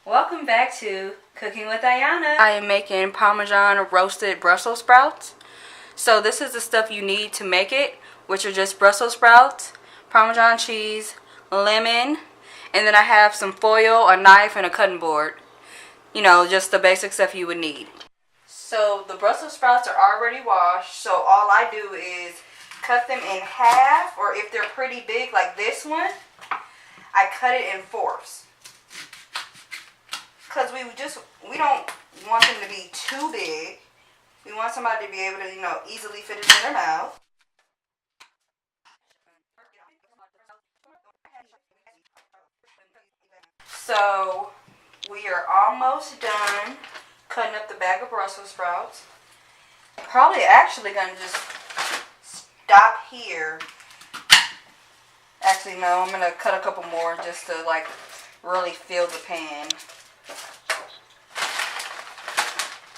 Welcome back to Cooking with Ayanna. I am making Parmesan roasted Brussels sprouts. So this is the stuff you need to make it, which are just Brussels sprouts, Parmesan cheese, lemon, and then I have some foil, a knife, and a cutting board. You know, just the basic stuff you would need. So the Brussels sprouts are already washed, so all I do is cut them in half, or if they're pretty big like this one, I cut it in fourths. Because we don't want them to be too big. We want somebody to be able to, easily fit it in their mouth. So we are almost done cutting up the bag of Brussels sprouts. Probably actually going to just stop here. Actually, no, I'm going to cut a couple more just to really fill the pan.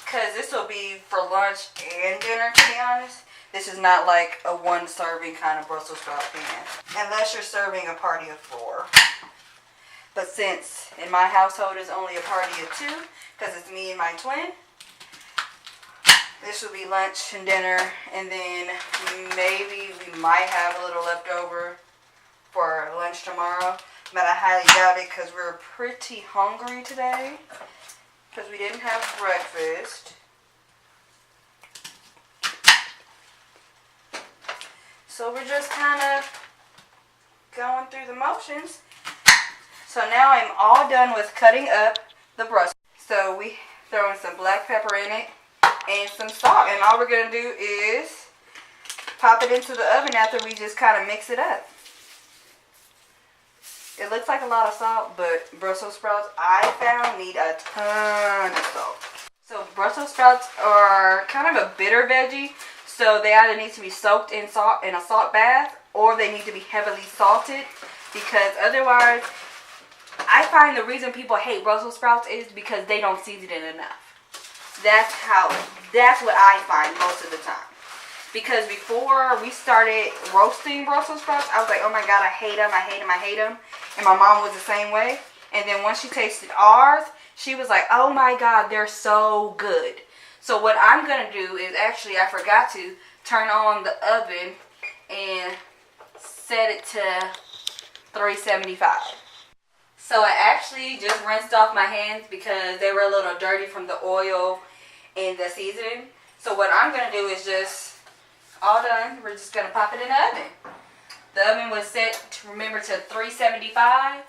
Because this will be for lunch and dinner, to be honest. This is not like a one serving kind of Brussels sprout pan. Unless you're serving a party of 4. But since in my household it's only a party of 2, because it's me and my twin, this will be lunch and dinner. And then maybe we might have a little left over for lunch tomorrow. But I highly doubt it because we're pretty hungry today. Because we didn't have breakfast. So we're just kind of going through the motions. So now I'm all done with cutting up the Brussels. So we throwing some black pepper in it and some salt. And all we're going to do is pop it into the oven after we just kind of mix it up. It looks like a lot of salt, but Brussels sprouts, I found, need a ton of salt. So Brussels sprouts are kind of a bitter veggie, so they either need to be soaked in salt in a salt bath, or they need to be heavily salted, because otherwise, I find the reason people hate Brussels sprouts is because they don't season it enough. That's what I find most of the time. Because before we started roasting Brussels sprouts, I was like, oh my God, I hate them, I hate them, I hate them. And my mom was the same way. And then once she tasted ours, she was like, oh my God, they're so good. So what I'm going to do is actually, I forgot to turn on the oven and set it to 375. So I actually just rinsed off my hands because they were a little dirty from the oil and the seasoning. So what I'm going to do is just, all done, we're just going to pop it in the oven. The oven was set, remember, to 375.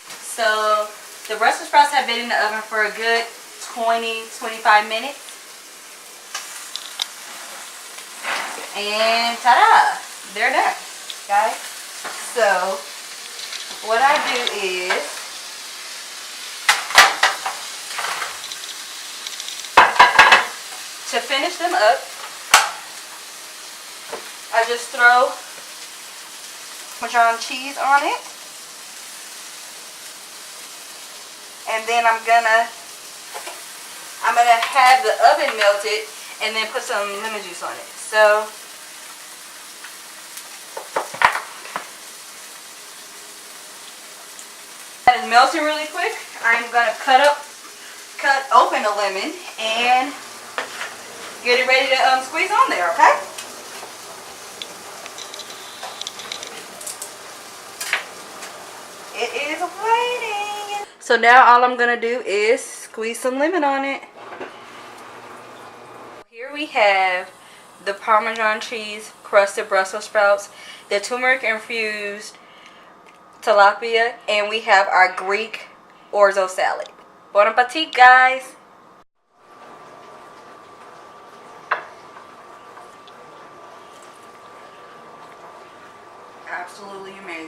So the Brussels sprouts have been in the oven for a good 20-25 minutes. And ta-da! They're done, guys. So what I do is to finish them up, I just throw Parmesan cheese on it. And then I'm gonna have the oven melted and then put some lemon juice on it. So that is melting really quick. I'm gonna cut open the lemon and get it ready to squeeze on there, okay? It is waiting. So now all I'm going to do is squeeze some lemon on it. Here we have the Parmesan cheese crusted Brussels sprouts, the turmeric infused tilapia, and we have our Greek orzo salad. Bon appetit, guys. Absolutely amazing.